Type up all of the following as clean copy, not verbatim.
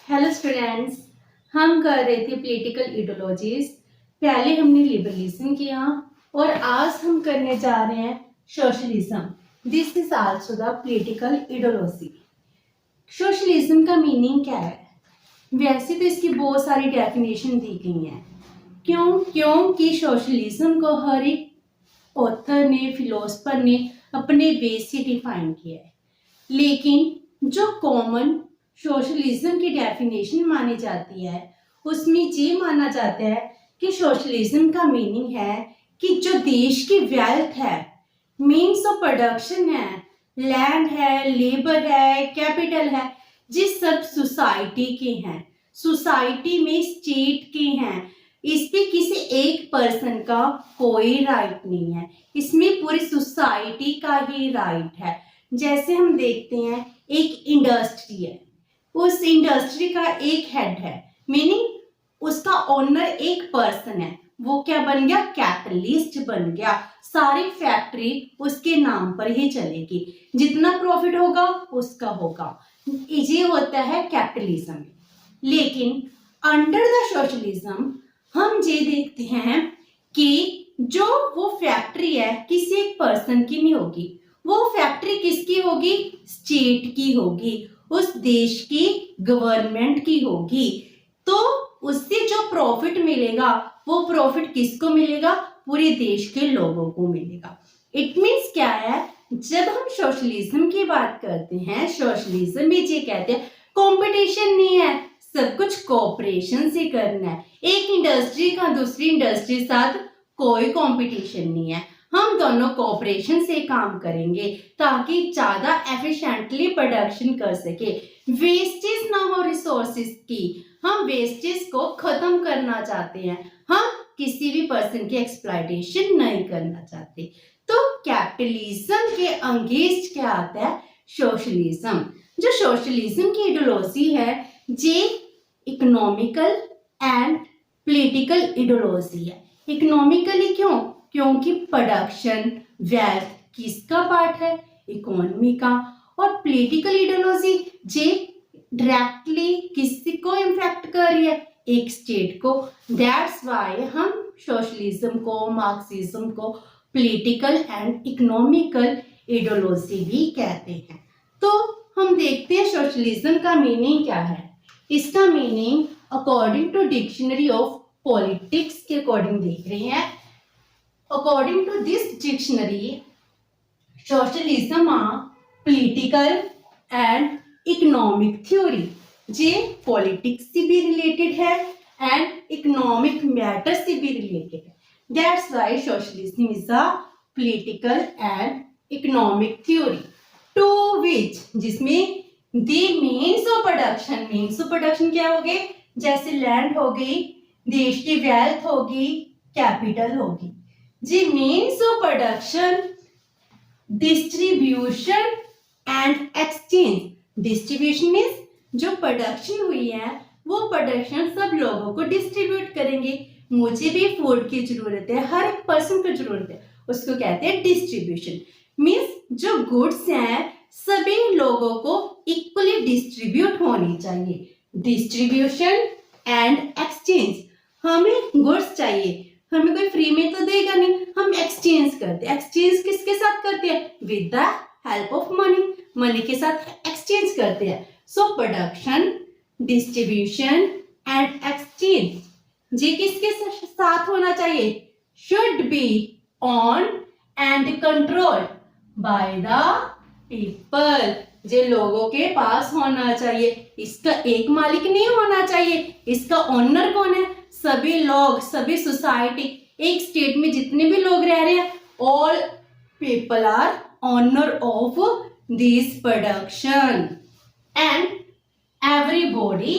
Hello students, हम कर रहे थे पॉलिटिकल आइडियोलॉजीज। पहले हमने लिबरलिज्म किया और आज हम करने जा रहे हैं socialism. This is also the political ideology. Socialism का मीनिंग क्या है? वैसे तो इसकी बहुत सारी डेफिनेशन दी गई हैं। क्योंकि सोशलिज्म को हर एक ऑथर ने, फिलोसफर ने अपने वे से डिफाइन किया है, लेकिन जो कॉमन सोशलिज्म की डेफिनेशन मानी जाती है उसमें ये माना जाता है कि सोशलिज्म का मीनिंग है कि जो देश की वेल्थ है, मीन्स ऑफ प्रोडक्शन है, लैंड है, लेबर है, कैपिटल है, जिस सब सोसाइटी के हैं, सोसाइटी में स्टेट के हैं, इस पे किसी एक पर्सन का कोई राइट नहीं है, इसमें पूरी सोसाइटी का ही राइट है। जैसे हम देखते हैं एक इंडस्ट्री है, उस इंडस्ट्री का एक हेड है, मीनिंग उसका ओनर एक पर्सन है, वो क्या बन गया? कैपिटलिस्ट बन गया। सारी फैक्ट्री उसके नाम पर ही चलेगी, जितना प्रॉफिट होगा उसका होगा। ये होता है कैपिटलिज्म। लेकिन अंडर द सोशलिज्म हम ये देखते हैं कि जो वो फैक्ट्री है किसी एक पर्सन की नहीं होगी, वो फैक्ट्री किसकी होगी? स्टेट की होगी, उस देश की गवर्नमेंट की होगी। तो उससे जो प्रॉफिट मिलेगा वो प्रॉफिट किसको मिलेगा? पूरे देश के लोगों को मिलेगा। इट मीन्स क्या है? जब हम सोशलिज्म की बात करते हैं, सोशलिज्म में ये कहते हैं कंपटीशन नहीं है, सब कुछ कोऑपरेशन से करना है। एक इंडस्ट्री का दूसरी इंडस्ट्री साथ कोई कंपटीशन नहीं है, हम दोनों कोऑपरेशन से काम करेंगे ताकि ज्यादा एफिशिएंटली प्रोडक्शन कर सके, वेस्टेज ना हो रिसोर्सेज की। हम वेस्टेज को खत्म करना चाहते हैं, हम किसी भी पर्सन की एक्सप्लॉयटेशन नहीं करना चाहते। तो कैपिटलिज्म के अंगेंस्ट क्या आता है? सोशलिज्म। जो सोशलिज्म की आइडियोलॉजी है ये इकोनॉमिकल एंड पॉलिटिकल आइडियोलॉजी है। इकोनॉमिकली क्यों? क्योंकि प्रोडक्शन, वेल्थ किसका पार्ट है? इकोनॉमी का। और पॉलिटिकल आइडियोलॉजी जे डायरेक्टली किसी को इम्पैक्ट कर रही है? एक स्टेट को। दैट्स वाई हम सोशलिज्म को, मार्क्सिज्म को पॉलिटिकल एंड इकोनॉमिकल आइडियोलॉजी भी कहते हैं। तो हम देखते हैं सोशलिज्म का मीनिंग क्या है। इसका meaning according to dictionary of politics के अकॉर्डिंग देख रहे हैं। According to this dictionary, socialism are political and economic theory. J politics से भी रिलेटेड है एंड इकोनॉमिक मैटर से भी रिलेटेड है। That's why socialism is a political and economic theory to which, जिसमें the means of production, means of production क्या हो गए? जैसे लैंड हो गई, देश की वेल्थ होगी, कैपिटल होगी। जी means of production, distribution and exchange. Distribution means जो प्रोडक्शन हुई है वो प्रोडक्शन सब लोगों को डिस्ट्रीब्यूट करेंगे। मुझे भी फूड की जरूरत है, हर एक पर्सन को जरूरत है, उसको कहते हैं डिस्ट्रीब्यूशन। मीन्स जो गुड्स हैं सभी लोगों को इक्वली डिस्ट्रीब्यूट होनी चाहिए। डिस्ट्रीब्यूशन एंड एक्सचेंज, हमें गुड्स चाहिए, हमें कोई फ्री में तो देगा नहीं, हम एक्सचेंज करते हैं। एक्सचेंज किसके साथ करते हैं? With the help of money, money के साथ एक्सचेंज करते हैं। So production, distribution and exchange ये किसके साथ होना चाहिए? Should be on and controlled by the people, जो लोगों के पास होना चाहिए। इसका एक मालिक नहीं होना चाहिए, इसका ओनर कौन है? सभी लोग, सभी सोसाइटी, एक स्टेट में जितने भी लोग रह रहे हैं, all people are owner of this production and everybody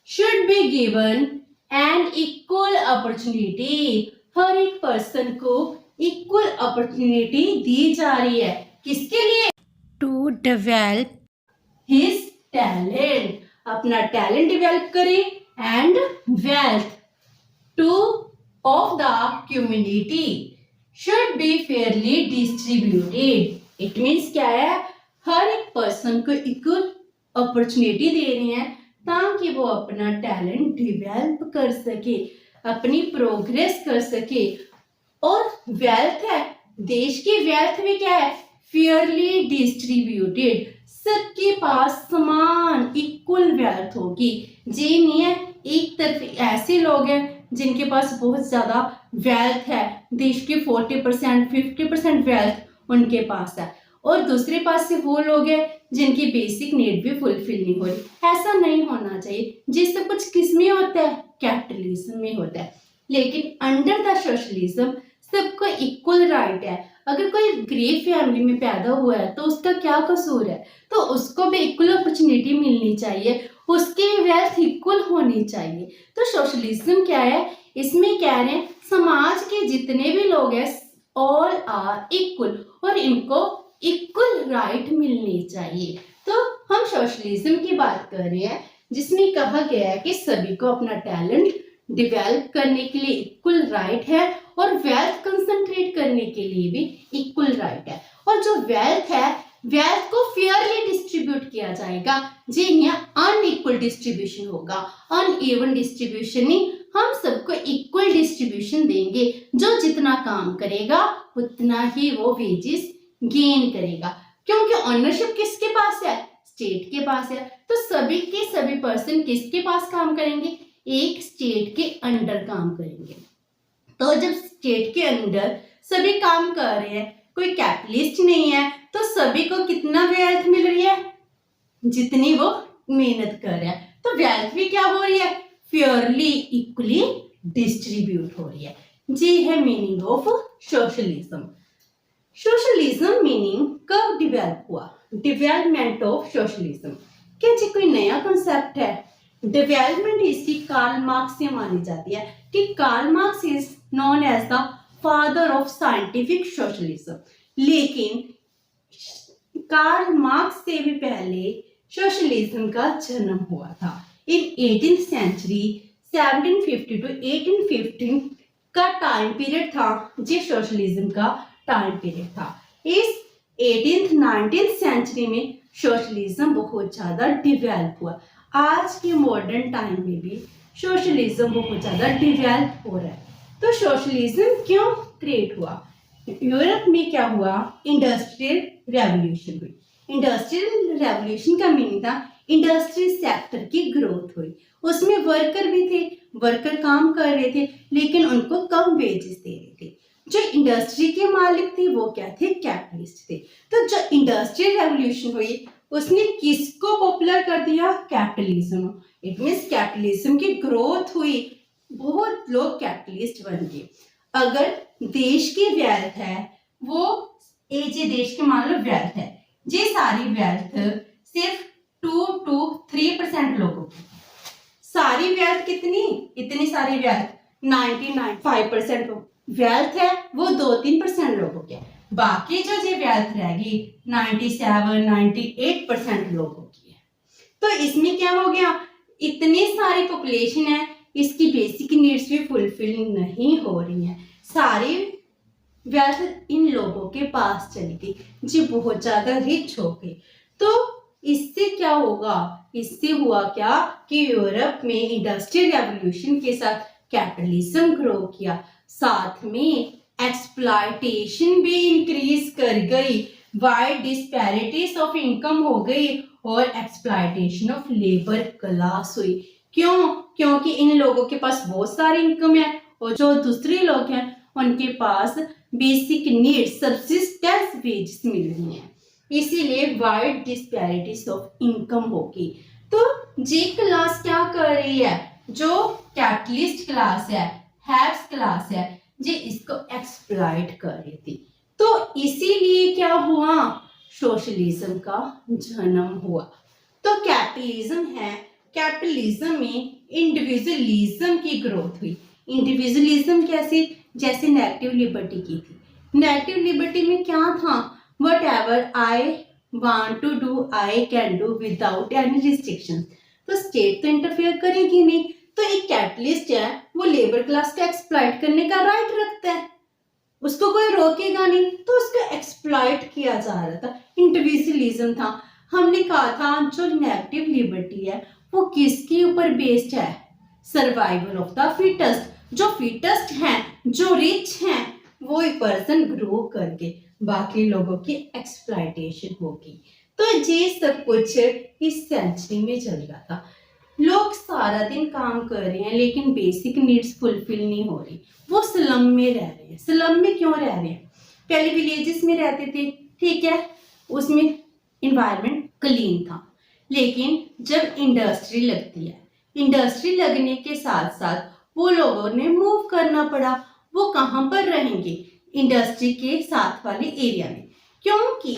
should be given an equal opportunity. हर एक पर्सन को इक्वल अपॉर्चुनिटी दी जा रही है, किसके लिए? टू डेवलप हिज टैलेंट, अपना टैलेंट डेवलप करे and wealth to of the community should be fairly distributed. It means क्या है? हर एक पर्सन को इक्वल अपॉर्चुनिटी दे रहे हैं ताकि वो अपना टैलेंट डिवेल्प कर सके, अपनी प्रोग्रेस कर सके। और वेल्थ है, देश की वेल्थ में क्या है, फेयरली डिस्ट्रीब्यूटेड, सबके पास समान इक्वल वेल्थ होगी। ये नहीं है एक तरफ ऐसे लोग हैं जिनके पास बहुत ज्यादा वेल्थ है, देश के 40% 50% वेल्थ उनके पास है, और दूसरे पास से वो लोग हैं जिनकी बेसिक नीड भी फुलफिल नहीं हो रही। ऐसा नहीं होना चाहिए। ये सब कुछ किस में होता है, कैपिटलिज्म में होता है। लेकिन अंडर द सोशलिज्म सबको इक्वल राइट है। अगर कोई गरीब फैमिली में पैदा हुआ है तो उसका क्या कसूर है, तो उसको भी इक्वल अपॉर्चुनिटी मिलनी चाहिए, उसकी वेल्थ इक्वल होनी चाहिए। तो सोशलिज्म क्या है, इसमें कह रहे हैं समाज के जितने भी लोग हैं ऑल आर इक्वल, और इनको इक्वल राइट मिलनी चाहिए। तो हम सोशलिज्म की बात कर रहे हैं जिसमें कहा गया है कि सभी को अपना टैलेंट डिवेल्प करने के लिए इक्वल राइट है, और वेल्थ कंसंट्रेट करने के लिए भी इक्वल राइट है। और जो वेल्थ है, वेल्थ को फेयरली डिस्ट्रीब्यूट किया जाएगा, जी यहाँ अनइक्वल डिस्ट्रीब्यूशन होगा। अनइवन डिस्ट्रीब्यूशन नहीं, हम सबको इक्वल डिस्ट्रीब्यूशन देंगे। जो जितना काम करेगा उतना ही वो वेजेस गेन करेगा, क्योंकि ऑनरशिप किसके पास है, स्टेट के पास है। तो सभी के सभी पर्सन किसके पास काम करेंगे, एक स्टेट के अंडर काम करेंगे। तो जब स्टेट के अंडर सभी काम कर रहे हैं, कोई कैपिटलिस्ट नहीं है, तो सभी को कितना वेल्थ मिल रही है, जितनी वो मेहनत कर रहा है। तो वेल्थ भी क्या हो रही है, फेयरली इक्वली डिस्ट्रीब्यूट हो रही है। ये है meaning of socialism. Socialism meaning कब डिवेल्प हुआ, डेवलपमेंट ऑफ सोशलिज्म। क्या जी कोई नया कंसेप्ट है? डेवलपमेंट इसकी कार्ल मार्क्स से मानी जाती है कि Karl Marx is known as the father of scientific socialism. लेकिन कार्ल मार्क्स से भी पहले सोशलिज्म का जन्म हुआ था। इन 18th सेंचुरी 1750 to 1815 का टाइम पीरियड था, जो सोशलिज्म का टाइम पीरियड था। इस 18th 19th सेंचुरी में सोशलिज्म बहुत ज्यादा डिवेल्प हुआ। आज के मॉडर्न टाइम में भी सोशलिज्म बहुत ज्यादा डिवेल्प हो रहा है। तो सोशलिज्म क्यों क्रिएट हुआ? यूरोप में क्या हुआ, इंडस्ट्रियल रेवोल्यूशन हुई। इंडस्ट्रियल रेवोल्यूशन का मीनिंग था इंडस्ट्री सेक्टर की ग्रोथ हुई। उसमें वर्कर भी थे, वर्कर काम कर रहे थे, लेकिन उनको कम वेजेस दे रहे थे। जो इंडस्ट्री के मालिक थे वो क्या थे, कैपिटलिस्ट थे। तो जो इंडस्ट्रियल रेवोल्यूशन हुई उसने किसको पॉपुलर कर दिया, कैपिटलिज्म। इट मीन्स कैपिटलिज्म की ग्रोथ हुई, बहुत लोग कैपिटलिस्ट बन गए। अगर देश की वेल्थ है, वो ये देश के मान लो वेल्थ है, ये सारी वेल्थ सिर्फ 2 to 3% लोगों की। सारी वेल्थ कितनी, इतनी सारी वेल्थ 99.5% वेल्थ है वो 2-3% लोगों के। बाकी जो ये वेल्थ रहेगी 97-98% लोगों की है। तो इसमें क्या हो गया, इतनी सारी पॉपुलेशन है, इसकी बेसिक नीड्स भी फुलफिल नहीं हो रही हैं। सारी वेल्थ इन लोगों के पास चली गई, जी बहुत ज्यादा रिच हो गई। तो इससे क्या होगा, इससे हुआ क्या कि यूरोप में इंडस्ट्रियल रेवोल्यूशन के साथ कैपिटलिज्म ग्रो किया, साथ में एक्सप्लॉयटेशन भी इंक्रीज कर गई, वाइड डिस्पैरिटीज ऑफ इनकम हो गई, और एक्सप्लॉयटेशन ऑफ लेबर क्लास हुई। क्यों? क्योंकि इन लोगों के पास बहुत सारी इनकम है, और जो दूसरे लोग हैं उनके पास बेसिक नीड सब्सिस्टेंस वेजेस मिल रही हैं, इसीलिए वाइड डिस्पैरिटीज ऑफ इनकम होगी। तो जी क्लास क्या कर रही है, जो कैपिटलिस्ट क्लास है, हैव्स क्लास है, जी इसको एक्सप्लॉइट कर रही थी। तो इसीलिए क्या हुआ, सोशलिज्म का जन्म हुआ। तो कैपिटलिज्म है, कैपिटलिज्म में इंडिविजुअलिज्म की ग्रोथ हुई। इंडिविजुअलिज्म कैसे, जैसे नेगेटिव लिबर्टी की थी। नेगेटिव लिबर्टी में क्या था, whatever I want to do I can do without any restrictions. तो स्टेट तो इंटरफेयर करेगी नहीं। तो एक कैपिटलिस्ट है वो लेबर क्लास का एक्सप्लॉइट करने का राइट रखता है, उसको कोई रोकेगा नहीं, तो उसको एक्सप्लॉइट किया जा रहा था। इंडिविजुअलिज्म था। हमने कहा था जो नेगेटिव लिबर्टी है वो किसके ऊपर बेस्ड है? Survival of the fittest. जो फिटेस्ट हैं, जो रिच हैं, वो एक पर्सन ग्रो करके बाकी लोगों की एक्सप्लॉयटेशन होगी। तो ये सब कुछ इस सेंचुरी में चल रहा था। लोग सारा दिन काम कर रहे हैं लेकिन बेसिक नीड्स फुलफिल नहीं हो रही। वो स्लम में रह रहे हैं। स्लम में क्यों रह रहे हैं? पहले विलेजेस में रहते थे, ठीक है, उसमें इन्वायरमेंट क्लीन था। लेकिन जब इंडस्ट्री लगती है, इंडस्ट्री लगने के साथ साथ वो लोगों ने मूव करना पड़ा। वो कहाँ पर रहेंगे? इंडस्ट्री के साथ वाले एरिया में, क्योंकि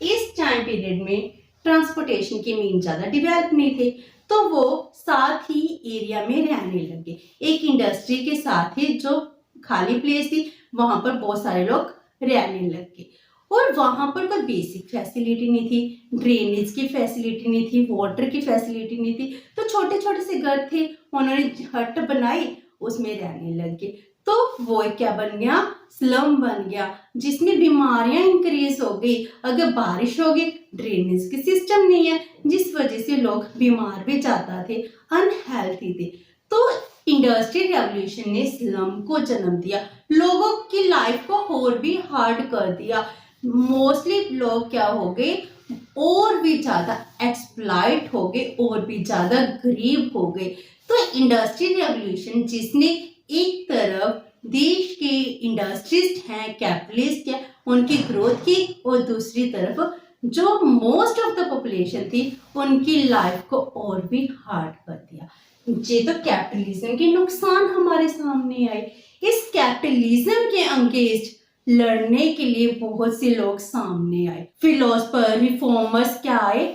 इस टाइम पीरियड में ट्रांसपोर्टेशन के मीन ज़्यादा डेवलप नहीं थे। तो वो साथ ही एरिया में रहने लगे। एक इंडस्ट्री के साथ ही जो खाली प्लेस थी वहां पर बहुत सारे लोग रहने लगे। और वहां पर कोई बेसिक फैसिलिटी नहीं थी, ड्रेनेज की फैसिलिटी नहीं थी, वाटर की फैसिलिटी नहीं थी। तो छोटे छोटे से घर थे, उन्होंने हट बनाई, उसमें रहने लगे। तो वो क्या बन गया? स्लम बन गया, जिसमें बीमारियां इंक्रीज हो गई। अगर बारिश होगी, ड्रेनेज की सिस्टम नहीं है, जिस वजह से लोग बीमार भी ज्यादा थे, अनहेल्थी थे। तो इंडस्ट्रियल रेवोल्यूशन ने स्लम को जन्म दिया, लोगों की लाइफ को और भी हार्ड कर दिया। मोस्टली लोग क्या हो गए? और भी ज्यादा एक्सप्लॉइट हो गए, और भी ज्यादा गरीब हो गए। तो इंडस्ट्रियल रेवोल्यूशन जिसने एक तरफ देश के इंडस्ट्रिस्ट हैं, कैपिटलिस्ट हैं, उनकी ग्रोथ की, और दूसरी तरफ जो मोस्ट ऑफ द पॉपुलेशन थी उनकी लाइफ को और भी हार्ड कर दिया। ये तो कैपिटलिज्म के नुकसान हमारे सामने आए। इस कैपिटलिज्म के अगेंस्ट लड़ने के लिए बहुत से लोग सामने आए। फिलोसफर, रिफॉर्मर्स क्या आए?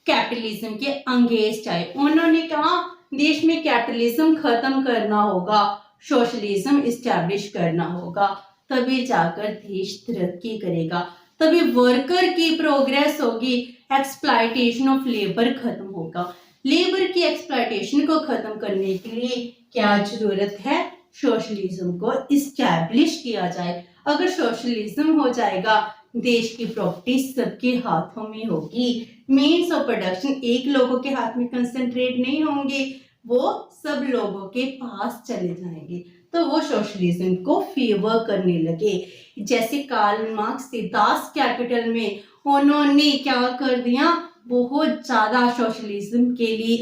कैपिटलिज्म के अगेंस्ट आए। उन्होंने कहा देश में कैपिटलिज्म खत्म करना होगा, सोशलिज्म इस्टेब्लिश करना होगा, तभी जाकर देश तरक्की करेगा, तभी वर्कर की प्रोग्रेस होगी, एक्सप्लॉयटेशन ऑफ लेबर खत्म होगा। लेबर की एक्सप्लॉयटेशन को खत्म करने के लिए क्या जरूरत है? सोशलिज्म को इस्टेब्लिश किया जाए। अगर सोशलिज्म हो जाएगा, देश की प्रॉपर्टी सबके हाथों में होगी, मीन्स ऑफ प्रोडक्शन एक लोगों के हाथ में कंसंट्रेट नहीं होंगे, वो सब लोगों के पास चले जाएंगे। तो वो सोशलिज्म को फेवर करने लगे। जैसे कार्ल मार्क्स थे, दास कैपिटल में उन्होंने क्या कर दिया? बहुत ज्यादा सोशलिज्म के लिए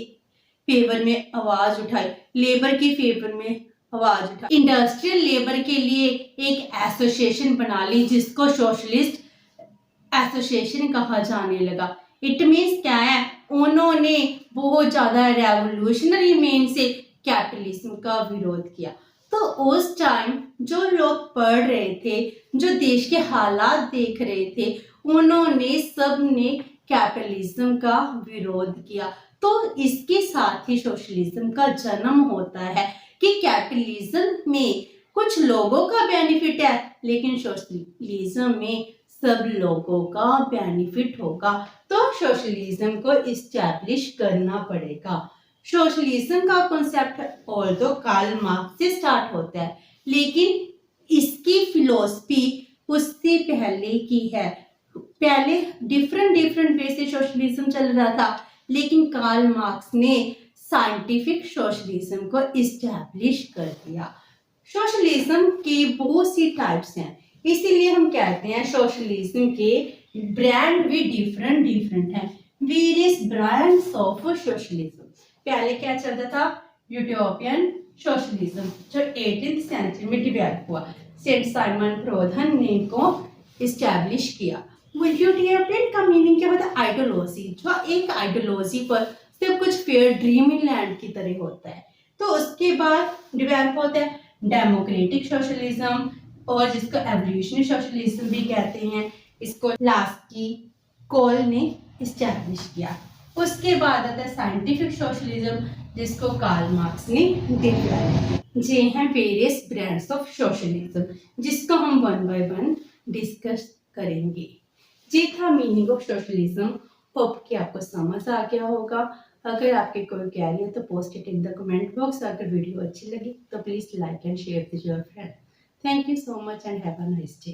फेवर में आवाज उठाई, लेबर के फेवर में आवाज उठाई, इंडस्ट्रियल लेबर के लिए एक एसोसिएशन बना ली जिसको सोशलिस्ट एसोसिएशन कहा जाने लगा। इट मीन्स क्या है? उन्होंने बहुत ज्यादा रेवोल्यूशनरी मेन से कैपिटलिज्म का विरोध किया। तो उस टाइम जो लोग पढ़ रहे थे, जो देश के हालात देख रहे थे, उन्होंने सब ने कैपिटलिज्म का विरोध किया। तो इसके साथ ही सोशलिज्म का जन्म होता है कि कैपिटलिज्म में कुछ लोगों का बेनिफिट है, लेकिन सोशलिज्म में सब लोगों का बेनिफिट होगा। तो सोशलिज्म को इस्टेब्लिश करना पड़ेगा। सोशलिज्म का कॉन्सेप्ट ऑल्दो कार्ल मार्क्स से स्टार्ट होता है, लेकिन इसकी फिलॉसफी उससे पहले की है। पहले डिफरेंट वे से सोशलिज्म चल रहा था, लेकिन कार्ल मार्क्स ने साइंटिफिक सोशलिज्म को इस्टेब्लिश कर दिया। सोशलिज्म के बहुत सी टाइप्स हैं, इसीलिए हम कहते हैं सोशलिज्म के ब्रांड भी डिफरेंट हैं। Various brands of socialism. पहले क्या चलता था? यूटोपियन सोशलिज्म, जो 18th सेंचुरी में डेवलप हुआ। सेंट साइमन फ्रोधन ने इनको इस्टेब्लिश किया। यूटोपियन का मीनिंग क्या होता है? आइडियोलॉजी, जो एक आइडियोलॉजी पर सब कुछ फेयर ड्रीम इन लैंड की तरह होता है। तो उसके बाद डेवलप होता है डेमोक्रेटिक सोशलिज्म, और जिसको एवोल्यूशनरी सोशलिज्म भी कहते हैं। इसको लास्की कोल ने इस्टेब्लिश किया। उसके बाद आता है साइंटिफिक सोशलिज्म, जिसको कार्ल मार्क्स ने डेवलप। ये हैं वेरियस ब्रांड्स ऑफ सोशलिज्म, जिसको हम वन बाय वन डिस्कस करेंगे। ये था मीनिंग ऑफ सोशलिज्म। होप कि आपको समझ आ गया होगा। अगर आपके कोई क्वेरी है तो post it in the comment box. अगर वीडियो अच्छी लगी तो please like and share with your friend. Thank you so much and have a nice day.